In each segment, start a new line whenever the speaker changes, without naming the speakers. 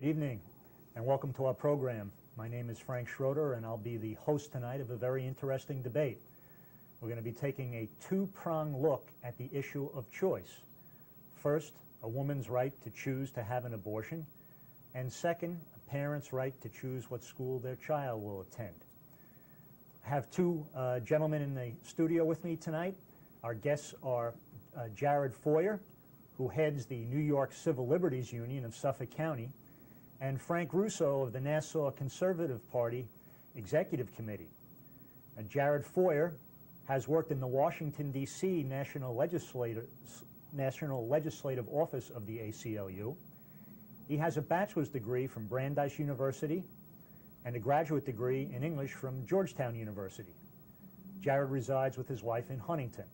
Good evening, and welcome to our program. My name is Frank Schroeder, and I'll be the host tonight of a very interesting debate. We're going to be taking a two-pronged look at the issue of choice. First, a woman's right to choose to have an abortion, and second, a parent's right to choose what school their child will attend. I have two gentlemen in the studio with me tonight. Our guests are Jared Foyer, who heads the New York Civil Liberties Union of Suffolk County, and Frank Russo of the Nassau Conservative Party Executive Committee. Jared Foyer has worked in the Washington, D.C. National Legislative Office of the ACLU. He has a bachelor's degree from Brandeis University and a graduate degree in English from Georgetown University. Jared resides with his wife in Huntington.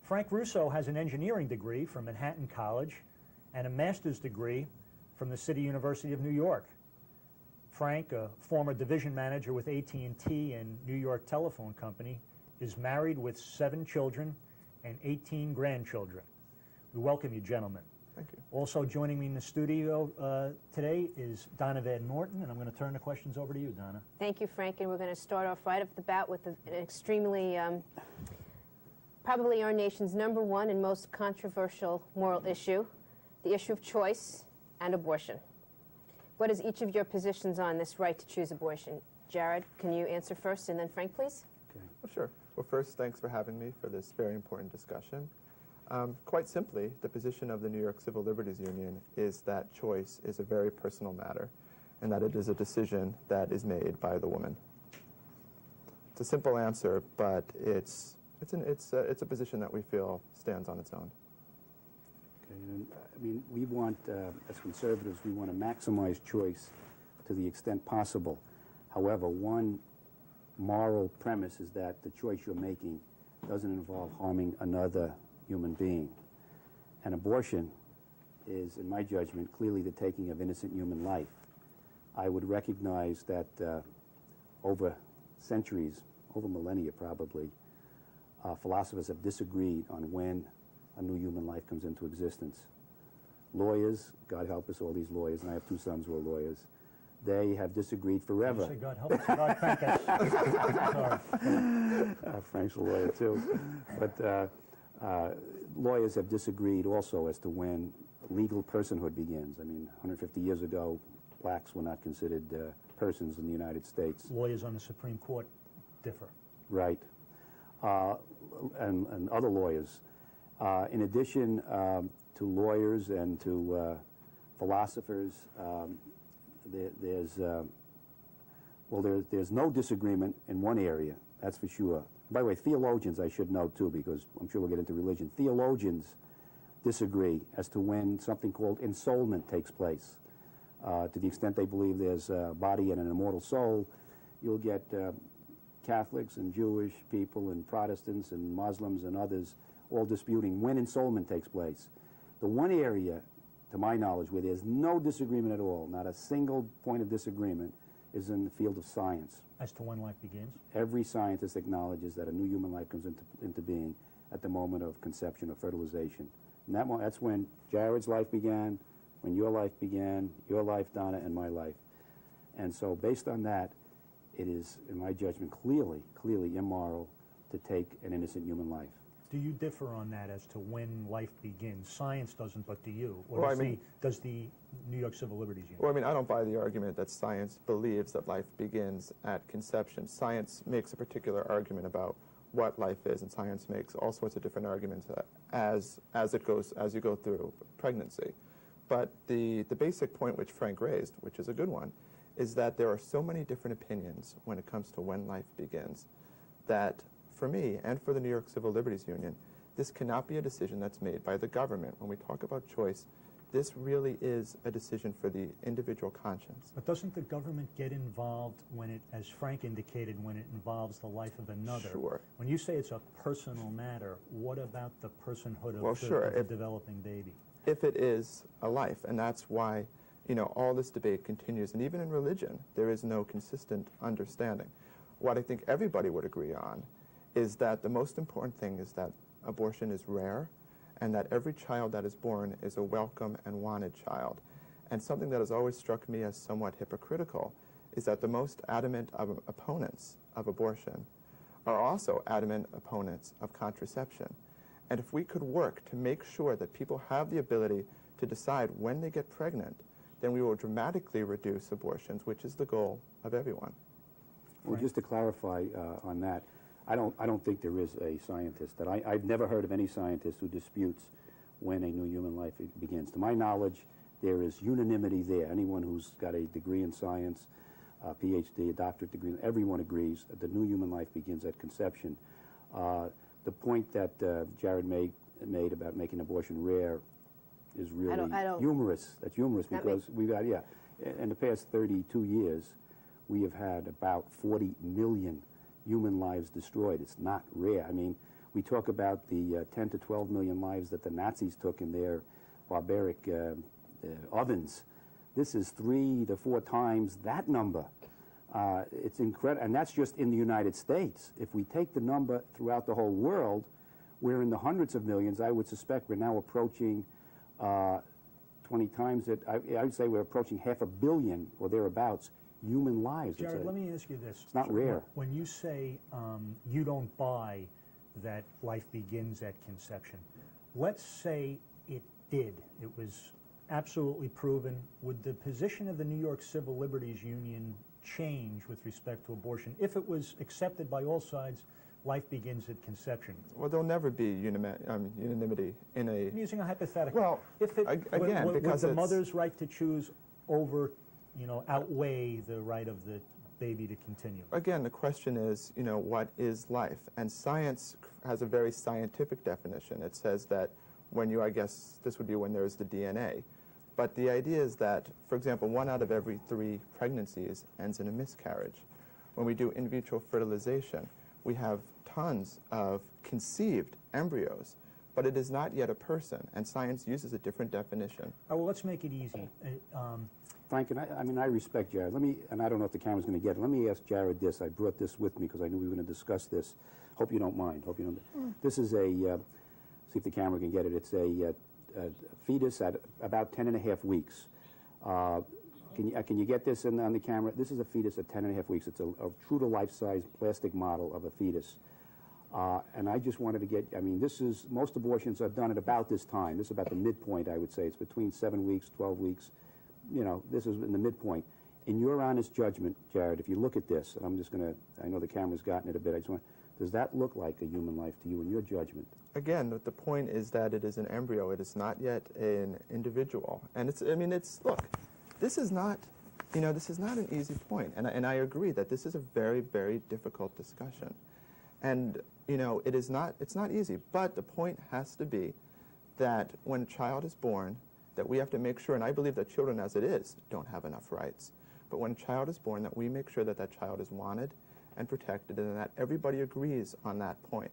Frank Russo has an engineering degree from Manhattan College and a master's degree from the City University of New York. Frank, a former division manager with AT&T and New York Telephone Company, is married with 7 children and 18 grandchildren. We welcome you, gentlemen.
Thank you.
Also joining me in the studio today is Donna Van Morton, and I'm going to turn the questions over to you, Donna.
Thank you, Frank, and we're going to start off right off the bat with an extremely, probably our nation's #1 and most controversial moral issue, the issue of choice and abortion. What is each of your positions on this right to choose abortion? Jared, can you answer first, and then Frank, please?
Okay. Well, sure. Well, first, thanks for having me for this very important discussion. Quite simply, the position of the New York Civil Liberties Union is that choice is a very personal matter, and that it is a decision that is made by the woman. It's a simple answer, but it's a position that we feel stands on its own.
And, I mean, we want, as conservatives, we want to maximize choice to the extent possible. However, one moral premise is that the choice you're making doesn't involve harming another human being. And abortion is, in my judgment, clearly the taking of innocent human life. I would recognize that over centuries, over millennia probably, philosophers have disagreed on when a new human life comes into existence. Lawyers, God help us, all these lawyers, and I have 2 sons who are lawyers, they have disagreed forever.
Say God help us, God thank us. Sorry.
Frank's a lawyer too. But lawyers have disagreed also as to when legal personhood begins. I mean, 150 years ago, blacks were not considered persons in the United States.
Lawyers on the Supreme Court differ.
Right. And other lawyers. In addition to lawyers and to philosophers, there's no disagreement in one area, that's for sure. By the way, theologians I should know too, because I'm sure we'll get into religion. Theologians disagree as to when something called ensoulment takes place. To the extent they believe there's a body and an immortal soul, you'll get Catholics and Jewish people and Protestants and Muslims and others all disputing when ensoulment takes place. The one area, to my knowledge, where there's no disagreement at all, not a single point of disagreement, is in the field of science.
As to when life begins?
Every scientist acknowledges that a new human life comes into being at the moment of conception or fertilization. And that's when Jared's life began, when your life began, your life, Donna, and my life. And so based on that, it is, in my judgment, clearly immoral to take an innocent human life.
Do you differ on that as to when life begins? Science doesn't, but do you? Or
Well,
does the New York Civil Liberties Union?
Well, I mean, I don't buy the argument that science believes that life begins at conception. Science makes a particular argument about what life is, and science makes all sorts of different arguments as you go through pregnancy. But the basic point which Frank raised, which is a good one, is that there are so many different opinions when it comes to when life begins that for me and for the New York Civil Liberties Union, this cannot be a decision that's made by the government. When we talk about choice, this really is a decision for the individual conscience.
But doesn't the government get involved when it, as Frank indicated, when it involves the life of another?
Sure.
When you say it's a personal matter, what about the personhood of,
of
the developing baby?
If it is a life, and that's why, you know, all this debate continues, and even in religion, there is no consistent understanding. What I think everybody would agree on is that the most important thing is that abortion is rare, and that every child that is born is a welcome and wanted child. And something that has always struck me as somewhat hypocritical is that the most adamant of opponents of abortion are also adamant opponents of contraception. And if we could work to make sure that people have the ability to decide when they get pregnant, then we will dramatically reduce abortions, which is the goal of everyone.
Well, just to clarify on that, I don't think there is a scientist that I've never heard of any scientist who disputes when a new human life begins. To my knowledge, there is unanimity there. Anyone who's got a degree in science, a PhD, a doctorate degree, everyone agrees that the new human life begins at conception. The point that Jared made about making abortion rare is really humorous. That's humorous because we've had, in the past 32 years, we have had about 40 million human lives destroyed. It's not rare. I mean, we talk about the 10 to 12 million lives that the Nazis took in their barbaric ovens. This is 3 to 4 times that number. It's incredible, and that's just in the United States. If we take the number throughout the whole world, we're in the hundreds of millions. I would suspect we're now approaching 20 times it. I would say we're approaching 500 million or thereabouts human lives.
Jared, let me ask you this.
It's not rare.
When you say you don't buy that life begins at conception, let's say it did. It was absolutely proven. Would the position of the New York Civil Liberties Union change with respect to abortion if it was accepted by all sides? Life begins at conception.
Well, there'll never be unanimity in a...
I'm using a hypothetical.
Well,
if it,
again, because
would the mother's right to choose outweigh the right of the baby to continue?
Again, the question is, what is life? And science has a very scientific definition. It says that when I guess this would be when there's the DNA. But the idea is that, for example, 1 out of every 3 pregnancies ends in a miscarriage. When we do in vitro fertilization, we have tons of conceived embryos, but it is not yet a person, and science uses a different definition.
All right, well, let's make it easy.
Frank, and I respect Jared. And I don't know if the camera's going to get it. Let me ask Jared this. I brought this with me because I knew we were going to discuss this. Hope you don't mind. Hope you don't. This is a, see if the camera can get it. It's a fetus at about 10 and a half weeks. Can you get this on the camera? This is a fetus at 10 and a half weeks. It's a true to life-size plastic model of a fetus. And I just wanted to get, most abortions are done at about this time. This is about the midpoint, I would say. It's between 7 weeks, 12 weeks. This is in the midpoint. In your honest judgment, Jared, if you look at this, and I'm just going to, I know the camera's gotten it a bit, does that look like a human life to you in your judgment?
Again, the point is that it is an embryo. It is not yet an individual. And look, this is not, this is not an easy point. And I agree that this is a very, very difficult discussion. And, it's not easy. But the point has to be that when a child is born, that we have to make sure, and I believe that children as it is don't have enough rights, but when a child is born, that we make sure that that child is wanted and protected, and that everybody agrees on that point.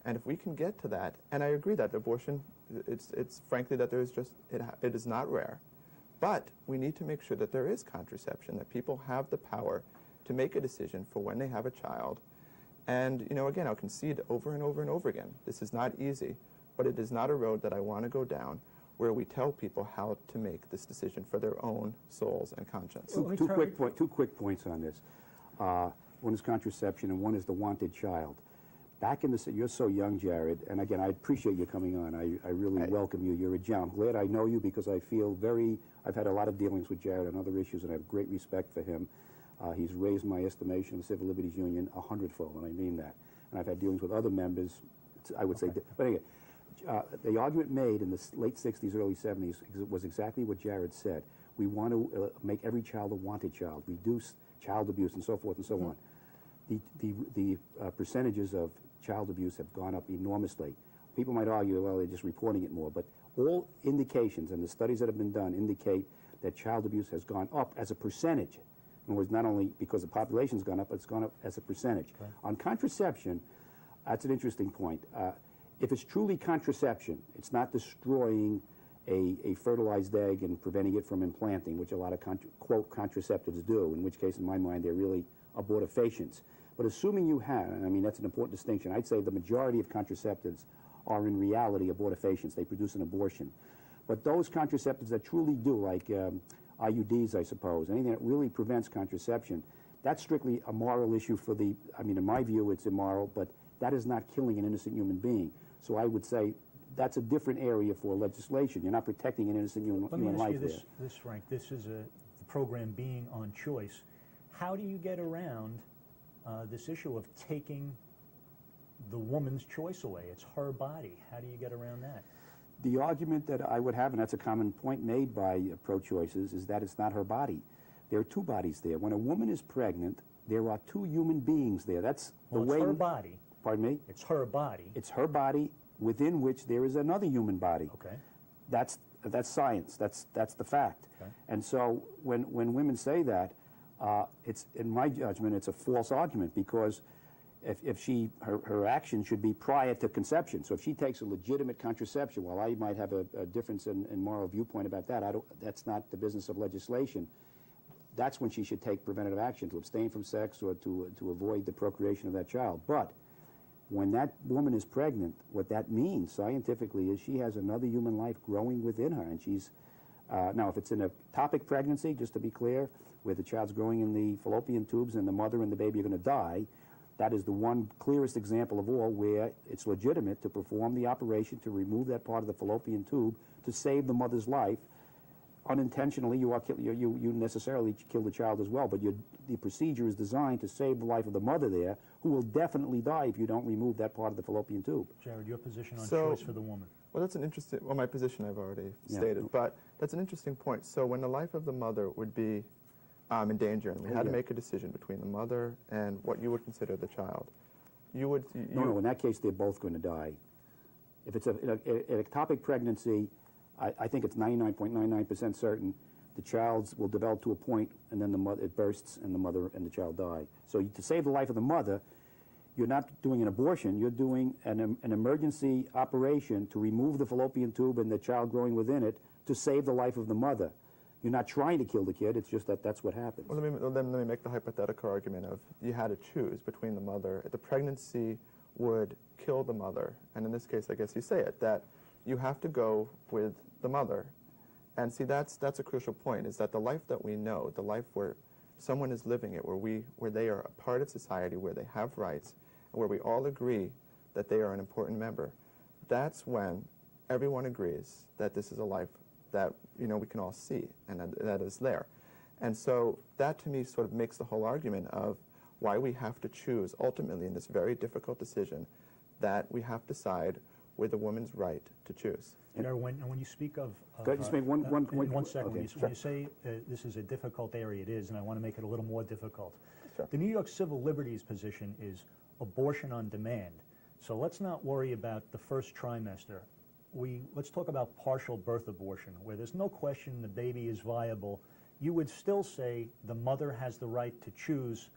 And if we can get to that, and I agree that abortion, it's frankly that there is just, it is not rare, but we need to make sure that there is contraception, that people have the power to make a decision for when they have a child. And, again, I'll concede over and over and over again, this is not easy, but it is not a road that I want to go down where we tell people how to make this decision for their own souls and conscience.
Two quick points on this. One is contraception and one is the wanted child. Back in the, you're so young, Jared, and again, I appreciate you coming on. I really welcome you. You're a gem. I'm glad I know you because I feel I've had a lot of dealings with Jared on other issues, and I have great respect for him. He's raised my estimation of the Civil Liberties Union 100-fold, and I mean that. And I've had dealings with other members, I would say, but anyway, the argument made in the late 60s, early 70s was exactly what Jared said. We want to make every child a wanted child, reduce child abuse, and so forth and so on. The percentages of child abuse have gone up enormously. People might argue, well, they're just reporting it more, but all indications and the studies that have been done indicate that child abuse has gone up as a percentage. In other words, not only because the population's gone up, but it's gone up as a percentage. Okay. On contraception, that's an interesting point. If it's truly contraception, it's not destroying a fertilized egg and preventing it from implanting, which a lot of, quote, contraceptives do, in which case, in my mind, they're really abortifacients. But assuming you have, that's an important distinction, I'd say the majority of contraceptives are in reality abortifacients. They produce an abortion. But those contraceptives that truly do, like IUDs, I suppose, anything that really prevents contraception, that's strictly a moral issue for the, I mean, in my view, it's immoral, but that is not killing an innocent human being. So I would say that's a different area for legislation. You're not protecting an innocent human life there.
Let me ask you this, Frank. This is the program being on choice. How do you get around this issue of taking the woman's choice away? It's her body. How do you get around that?
The argument that I would have, and that's a common point made by pro-choicers, is that it's not her body. There are two bodies there. When a woman is pregnant, there are two human beings there. That's the way.
It's her body.
Pardon me?
It's her body.
It's her body within which there is another human body.
Okay.
That's science. That's the fact.
Okay.
And so when women say that, it's, in my judgment, it's a false argument, because if her action should be prior to conception. So if she takes a legitimate contraception, while I might have a difference in moral viewpoint about that, that's not the business of legislation. That's when she should take preventative action to abstain from sex or to avoid the procreation of that child. But when that woman is pregnant, what that means scientifically is she has another human life growing within her, and she's now, if it's an ectopic pregnancy, just to be clear, where the child's growing in the fallopian tubes and the mother and the baby are going to die, that is the one clearest example of all where it's legitimate to perform the operation to remove that part of the fallopian tube to save the mother's life. Unintentionally, you necessarily kill the child as well, but the procedure is designed to save the life of the mother there, who will definitely die if you don't remove that part of the fallopian tube.
Jared, your position on choice for the woman.
Well, that's an interesting, well, my position I've already stated, but that's an interesting point. So when the life of the mother would be in danger, and we had to make a decision between the mother and what you would consider the child, you would...
No, in that case, they're both going to die. If it's an ectopic pregnancy, I think it's 99.99% certain the child will develop to a point, and then it bursts, and the mother and the child die. So to save the life of the mother, you're not doing an abortion, you're doing an emergency operation to remove the fallopian tube and the child growing within it to save the life of the mother. You're not trying to kill the kid, it's just that that's what happens.
Well, let me make the hypothetical argument of you had to choose between the mother. The pregnancy would kill the mother, and in this case, I guess you say it, that you have to go with the mother. And see, that's a crucial point, is that the life that we know, the life where someone is living it, where they are a part of society, where they have rights, and where we all agree that they are an important member, that's when everyone agrees that this is a life that, you know, we can all see and that is there. And so that to me sort of makes the whole argument of why we have to choose ultimately in this very difficult decision that we have to side with the woman's right to choose.
When you speak of...
just make one
second.
Okay,
when you say this is a difficult area, it is, and I want to make it a little more difficult.
Sure.
The New York Civil Liberties position is abortion on demand. So let's not worry about the first trimester. Let's talk about partial birth abortion, where there's no question the baby is viable. You would still say the mother has the right to choose,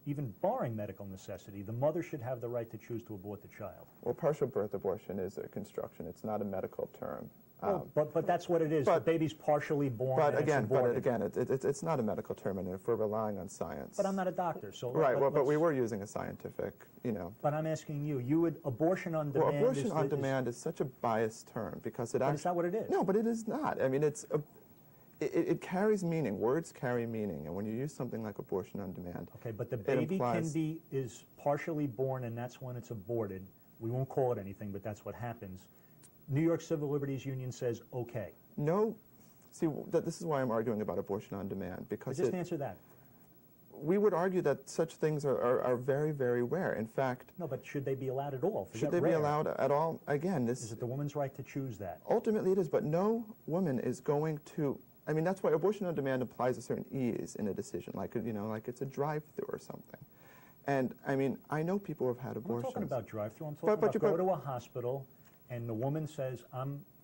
even barring medical necessity, the mother should have the right to choose to abort the child.
Well, partial birth abortion is a construction. It's not a medical term.
Well, but that's what it is. The baby's partially born and it's aborted.
It's not a medical term, and if we're relying on science.
But I'm not a doctor, so...
Right, but we were using a scientific, you know...
But I'm asking you would, abortion on demand...
Well, abortion on demand is such a biased term, because it actually...
But it's not what it is.
No, but it is not. I mean, it carries meaning. Words carry meaning, and when you use something like abortion on demand...
Okay, but the baby is partially born, and that's when it's aborted. We won't call it anything, but that's what happens. New York Civil Liberties Union says, okay.
No. See, this is why I'm arguing about abortion on demand, because...
Just answer that.
We would argue that such things are very, very rare. In fact...
No, but should they be allowed at all?
Should they be allowed at all? Again, this...
Is it the woman's right to choose that?
Ultimately it is, but no woman is going to... I mean, that's why abortion on demand implies a certain ease in a decision, like, you know, like it's a drive-through or something. And, I mean, I know people who have had abortions.
I'm not talking about drive-through. I'm talking about go to a hospital, and the woman says,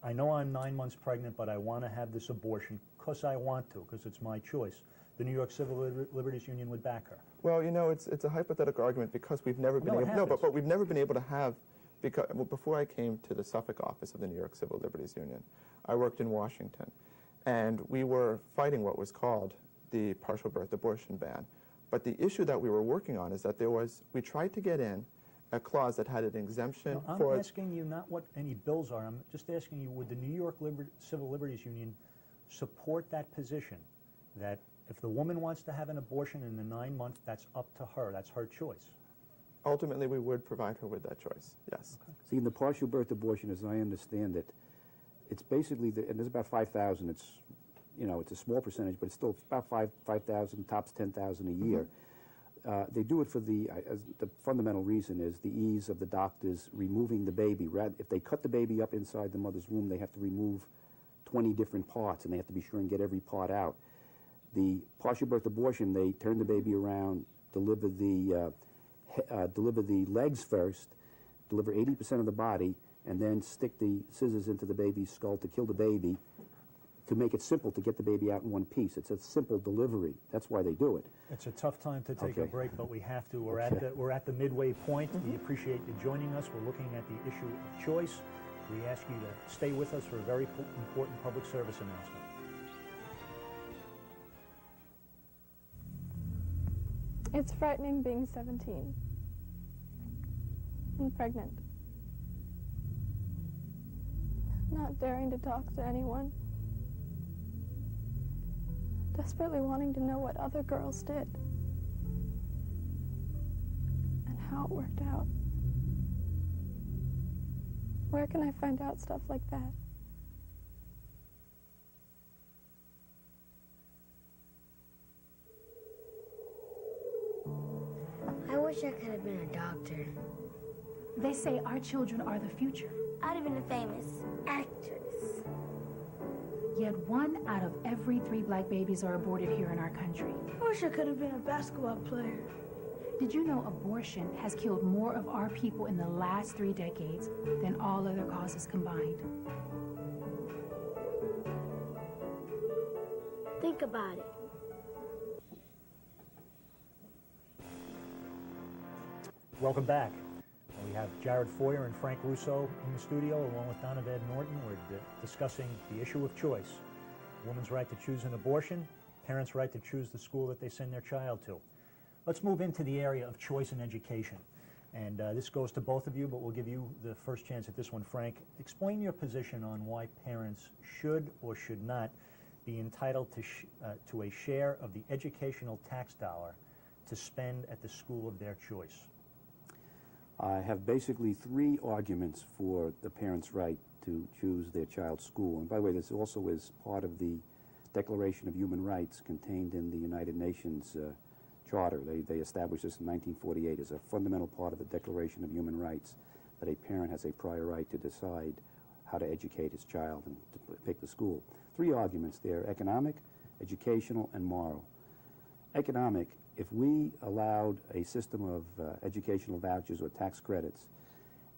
I know I'm 9 months pregnant, but I want to have this abortion because I want to, because it's my choice. The New York Civil Liberties Union would back her.
Well, you know, it's a hypothetical argument because we've never been able... No, but we've never been able to have... Because, well, before I came to the Suffolk office of the New York Civil Liberties Union, I worked in Washington, and we were fighting what was called the partial birth abortion ban. But the issue that we were working on is that we tried to get in a clause that had an exemption
No, I'm
for...
asking you not what any bills are. I'm just asking you, would the New York Civil Liberties Union support that position, that if the woman wants to have an abortion in the 9 months, that's up to her, that's her choice?
Ultimately, we would provide her with that choice, yes.
Okay.
See, in the partial birth abortion, as I understand it, it's basically, and there's about 5,000, it's, you know, it's a small percentage, but it's still about 5,000, tops 10,000 a year. They do it for the fundamental reason is the ease of the doctors removing the baby. If they cut the baby up inside the mother's womb, they have to remove 20 different parts, and they have to be sure and get every part out. The partial birth abortion, they turn the baby around, deliver the legs first, deliver 80% of the body, and then stick the scissors into the baby's skull to kill the baby, to make it simple to get the baby out in one piece. It's a simple delivery. That's why they do it.
It's a tough time to take a
Okay.
break, but we have to. We're
Okay.
at the midway point. We appreciate you joining us. We're looking at the issue of choice. We ask you to stay with us for a very important public service announcement.
It's frightening being 17 and pregnant. Not daring to talk to anyone. Desperately wanting to know what other girls did and how it worked out. Where can I find out stuff like that?
I wish I could have been a doctor.
They say our children are the future.
I'd have been a famous actress.
Yet 1 out of every 3 black babies are aborted here in our country.
I wish I could have been a basketball player.
Did you know abortion has killed more of our people in the last 3 decades than all other causes combined?
Think about it.
Welcome back. We have Jared Foyer and Frank Russo in the studio, along with Donovan Norton. We're discussing the issue of choice. Woman's right to choose an abortion, parents' right to choose the school that they send their child to. Let's move into the area of choice in education. And this goes to both of you, but we'll give you the first chance at this one, Frank. Explain your position on why parents should or should not be entitled to a share of the educational tax dollar to spend at the school of their choice.
I have basically 3 arguments for the parents' right to choose their child's school. And by the way, this also is part of the Declaration of Human Rights contained in the United Nations Charter. They established this in 1948 as a fundamental part of the Declaration of Human Rights, that a parent has a prior right to decide how to educate his child and to pick the school. 3 arguments there: economic, educational, and moral. Economic, if we allowed a system of educational vouchers or tax credits,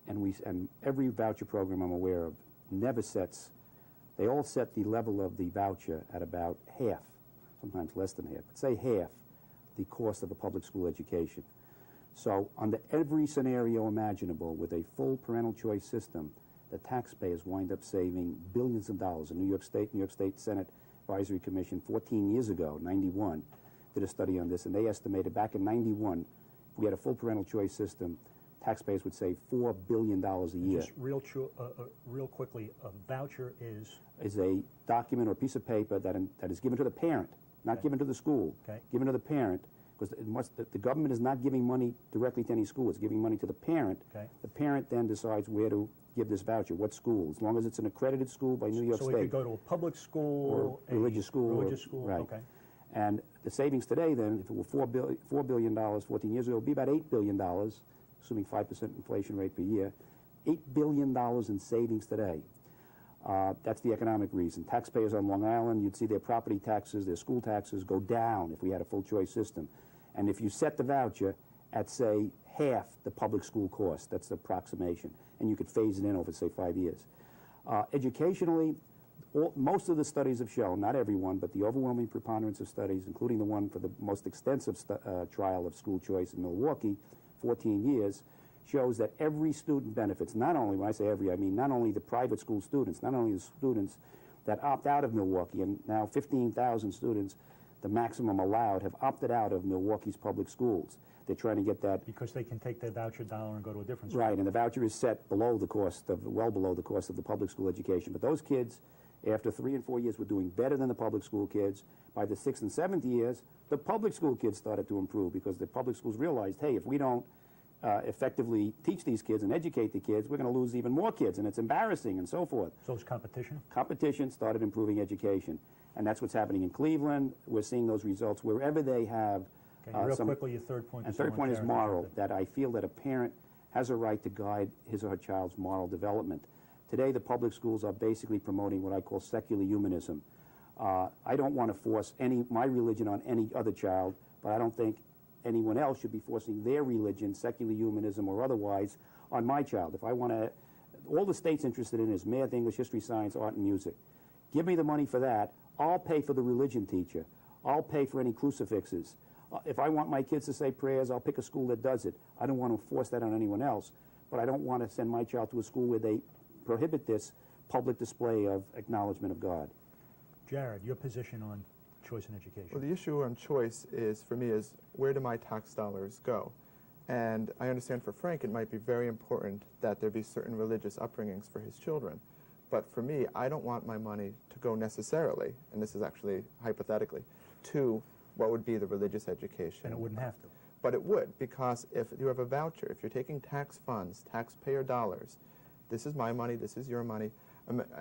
and every voucher program I'm aware of never sets, they all set the level of the voucher at about half, sometimes less than half, but say half the cost of a public school education. So under every scenario imaginable with a full parental choice system, the taxpayers wind up saving billions of dollars. In New York State Senate Advisory Commission 14 years ago, 91, did a study on this, and they estimated back in 91, if we had a full parental choice system, taxpayers would save $4 billion a year.
Just real quickly, a voucher is
a document or piece of paper that is given to the parent, not given to the school, given to the parent, because the government is not giving money directly to any school. It's giving money to the parent. The parent then decides where to give this voucher, what school, as long as it's an accredited school by New York State.
So it could go to a public school,
or religious school.
Religious school,
right.
Okay.
And the savings today, then, if it were $4 billion 14 years ago, it would be about $8 billion, assuming 5% inflation rate per year. $8 billion in savings today. That's the economic reason. Taxpayers on Long Island, you'd see their property taxes, their school taxes go down if we had a full choice system. And if you set the voucher at, say, half the public school cost, that's the approximation, and you could phase it in over, say, 5 years. Educationally, most of the studies have shown, not everyone, but the overwhelming preponderance of studies, including the one for the most extensive trial of school choice in Milwaukee, 14 years, shows that every student benefits. Not only, when I say every, I mean not only the private school students, not only the students that opt out of Milwaukee, and now 15,000 students the maximum allowed, have opted out of Milwaukee's public schools. They're trying to get that.
Because they can take their voucher dollar and go to a different school.
Right, and the voucher is set below the cost of, well below the cost of the public school education. But those kids, after 3 and 4 years, were doing better than the public school kids. By the 6th and 7th years, the public school kids started to improve because the public schools realized, hey, if we don't effectively teach these kids and educate the kids, we're going to lose even more kids, and it's embarrassing and so forth.
So it's competition?
Competition started improving education, and that's what's happening in Cleveland. We're seeing those results wherever they have
Okay, real quickly, your third point.
and third point is moral, that I feel that a parent has a right to guide his or her child's moral development. Today, the public schools are basically promoting what I call secular humanism. I don't want to force my religion on any other child, but I don't think anyone else should be forcing their religion, secular humanism or otherwise, on my child. If I want to, all the state's interested in is math, English, history, science, art, and music. Give me the money for that. I'll pay for the religion teacher. I'll pay for any crucifixes. If I want my kids to say prayers, I'll pick a school that does it. I don't want to force that on anyone else, but I don't want to send my child to a school where they prohibit this public display of acknowledgement of God.
Jared, your position on choice in education.
Well, the issue on choice is, for me, is where do my tax dollars go? And I understand for Frank it might be very important that there be certain religious upbringings for his children. But for me, I don't want my money to go necessarily, and this is actually hypothetically, to what would be the religious education.
And it wouldn't have to.
But it would, because if you have a voucher, if you're taking tax funds, taxpayer dollars, this is my money, this is your money.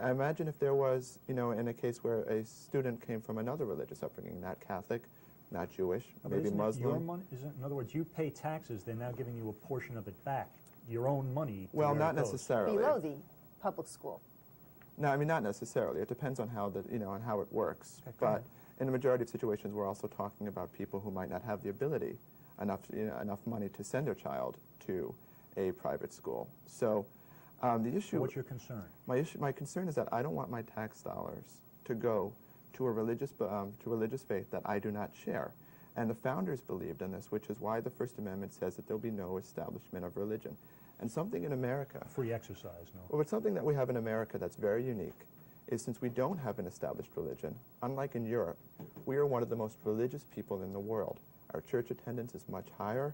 I imagine if there was, in a case where a student came from another religious upbringing, not Catholic, not Jewish, maybe Muslim.
Your money? In other words, you pay taxes, they're now giving you a portion of it back, your own money.
Well, not necessarily.
Below the public school.
No, I mean, not necessarily. It depends on how on how it works.
Okay,
but in the majority of situations, we're also talking about people who might not have the ability, enough money to send their child to a private school. So the issue.
What's your concern?
My concern is that I don't want my tax dollars to go to a religious faith that I do not share. And the founders believed in this, which is why the First Amendment says that there'll be no establishment of religion. And something in America.
Free exercise, no.
Well, but something that we have in America that's very unique is, since we don't have an established religion, unlike in Europe, we are one of the most religious people in the world. Our church attendance is much higher.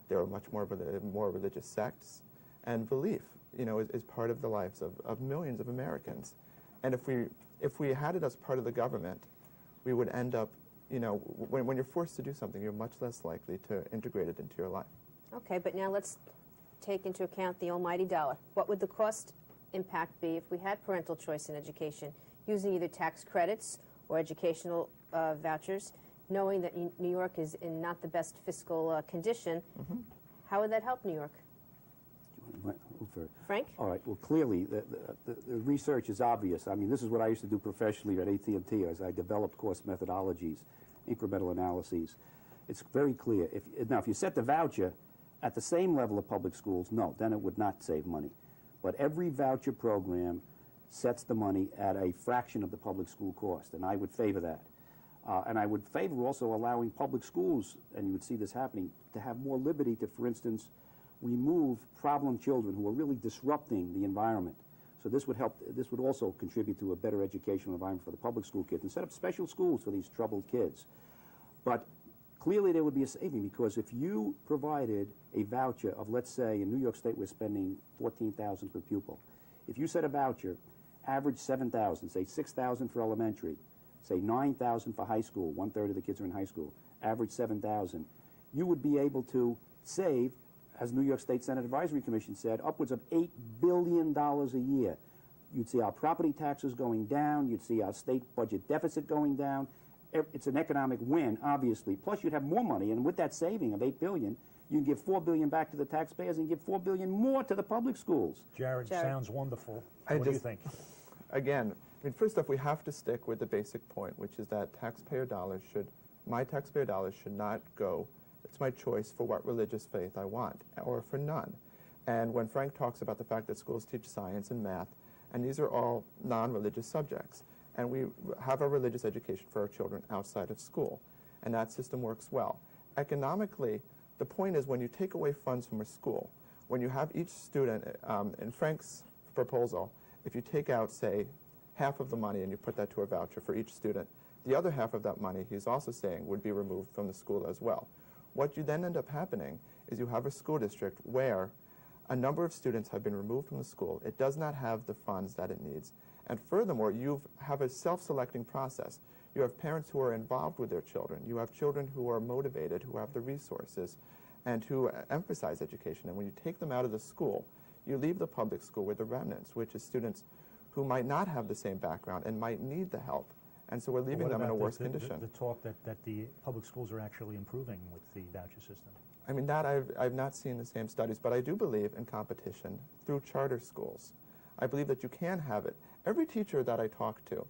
There are much more religious sects. And belief, is part of the lives of millions of Americans. And if we had it as part of the government, we would end up, when you're forced to do something, you're much less likely to integrate it into your life.
Okay, but now let's take into account the almighty dollar. What would the cost impact be if we had parental choice in education, using either tax credits or educational vouchers, knowing that New York is in not the best fiscal condition?
Mm-hmm.
How would that help New York? Frank?
All right. Well, clearly, the research is obvious. I mean, this is what I used to do professionally at AT&T as I developed course methodologies, incremental analyses. It's very clear. If you set the voucher at the same level of public schools, no, then it would not save money. But every voucher program sets the money at a fraction of the public school cost, and I would favor that. And I would favor also allowing public schools, and you would see this happening, to have more liberty to, for instance, remove problem children who are really disrupting the environment. So this would help. This would also contribute to a better educational environment for the public school kids, and set up special schools for these troubled kids. But clearly there would be a saving, because if you provided a voucher of, let's say, in New York State we're spending $14,000 per pupil. If you set a voucher, average $7,000, say $6,000 for elementary, say $9,000 for high school, 1/3 of the kids are in high school, average $7,000, you would be able to save, as New York State Senate Advisory Commission said, upwards of $8 billion a year. You'd see our property taxes going down, you'd see our state budget deficit going down. It's an economic win, obviously. Plus, you'd have more money, and with that saving of $8 billion, you can give $4 billion back to the taxpayers and give $4 billion more to the public schools.
Jared, sounds wonderful. What do you think?
Again, first off, we have to stick with the basic point, which is that my taxpayer dollars should not go. It's my choice for what religious faith I want, or for none. And when Frank talks about the fact that schools teach science and math, and these are all non-religious subjects, and we have a religious education for our children outside of school, and that system works well. Economically, the point is, when you take away funds from a school, when you have each student, in Frank's proposal, if you take out, say, half of the money and you put that to a voucher for each student, The other half of that money, he's also saying, would be removed from the school as well. What you then end up happening is you have a school district where a number of students have been removed from the school. It does not have the funds that it needs. And furthermore, you have a self-selecting process. You have parents who are involved with their children. You have children who are motivated, who have the resources, and who emphasize education. And when you take them out of the school, you leave the public school with the remnants, which is students who might not have the same background and might need the help. And so we're leaving them in a worse condition.
The talk that the public schools are actually improving with the voucher system.
I mean, that I've not seen the same studies, but I do believe in competition through charter schools. I believe that you can have it. Every teacher that I talk to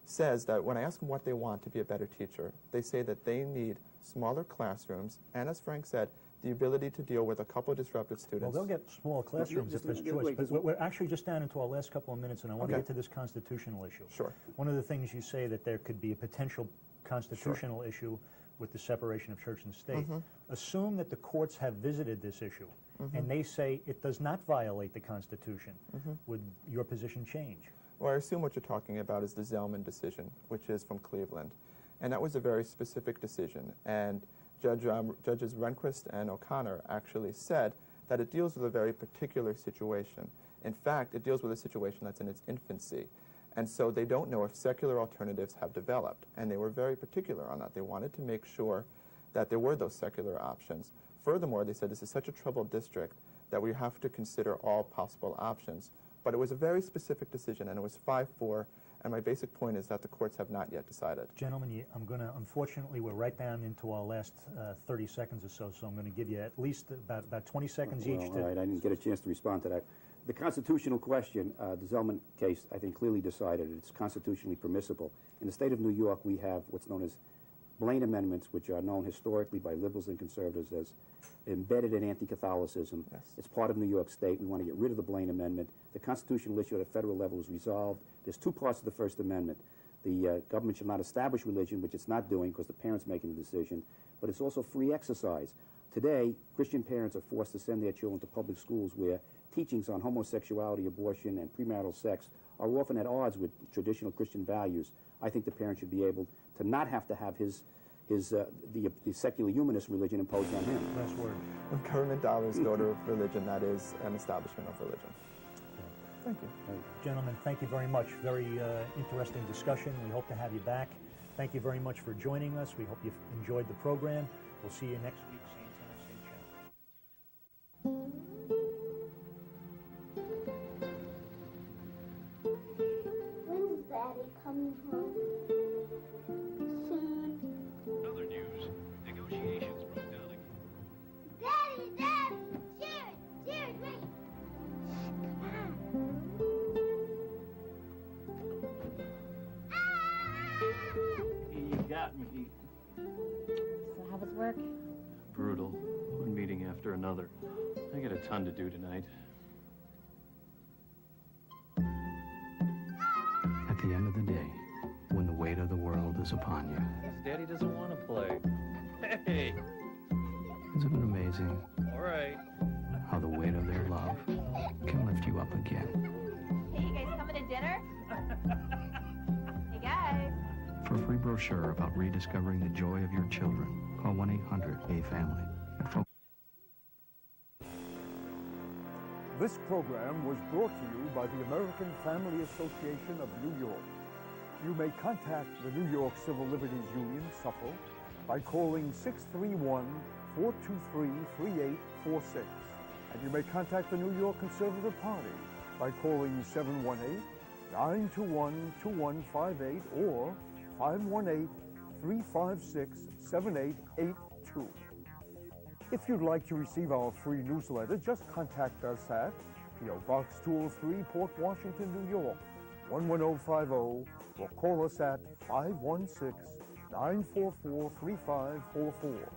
says that when I ask them what they want to be a better teacher, they say that they need smaller classrooms, and as Frank said, the ability to deal with a couple of disrupted students.
Well, they'll get small classrooms if there's choice, but we're actually just down into our last couple of minutes, and I want to get to this constitutional issue.
Sure.
One of the things you say that there could be a potential constitutional issue with the separation of church and state. Assume that the courts have visited this issue, and they say it does not violate the Constitution. Would your position change?
Well, I assume what you're talking about is the Zellman decision, which is from Cleveland. And that was a very specific decision. And Judges Rehnquist and O'Connor actually said that it deals with a very particular situation. In fact, it deals with a situation that's in its infancy. And so they don't know if secular alternatives have developed. And they were very particular on that. They wanted to make sure that there were those secular options. Furthermore, they said this is such a troubled district that we have to consider all possible options. But it was a very specific decision, and it was 5-4, and my basic point is that the courts have not yet decided.
Gentlemen, unfortunately, we're right down into our last 30 seconds or so, so I'm going to give you at least about 20 seconds each.
All right, I didn't get a chance to respond to that. The constitutional question, the Zellman case, I think clearly decided it's constitutionally permissible. In the state of New York, we have what's known as Blaine amendments, which are known historically by liberals and conservatives as embedded in anti-Catholicism.
Yes.
It's part of New York State. We want to get rid of the Blaine Amendment. The constitutional issue at a federal level is resolved. There's two parts of the First Amendment. The government should not establish religion, which it's not doing because the parents making the decision, but it's also free exercise. Today, Christian parents are forced to send their children to public schools where teachings on homosexuality, abortion, and premarital sex are often at odds with traditional Christian values. I think the parent should be able to not have to have the secular humanist religion imposed on him.
Last word.
When government dollars go to religion, that is an establishment of religion. Thank you.
Gentlemen, thank you very much. Very interesting discussion. We hope to have you back. Thank you very much for joining us. We hope you've enjoyed the program. We'll see you next week, same time, same channel.
When's Daddy coming home? Soon.
Other news, negotiations broke down again.
Daddy! Jared! Jared, wait! Come on.
You got me.
So how was work?
Brutal. One meeting after another. I got a ton to do tonight.
At the end of the day, when the weight of the world is upon you,
Daddy doesn't want to play. Hey!
isn't it amazing
All right.
how the weight of their love can lift you up again?
Hey, you guys coming to dinner? Hey, guys.
For a free brochure about rediscovering the joy of your children, call 1-800-A-FAMILY.
This program was brought to you by the American Family Association of New York. You may contact the New York Civil Liberties Union, Suffolk, by calling 631-423-3846. And you may contact the New York Conservative Party by calling 718-921-2158 or 518-356-7882. If you'd like to receive our free newsletter, just contact us at P.O. Box 203, Port Washington, New York, 11050, or call us at 516-944-3544.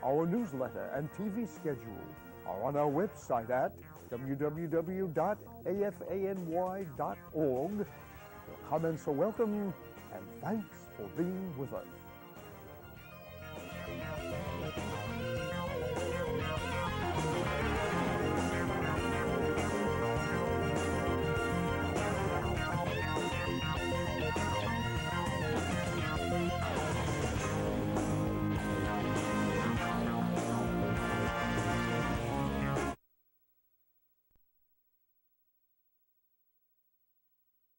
Our newsletter and TV schedule are on our website at www.afany.org. Your comments are welcome, and thanks for being with us.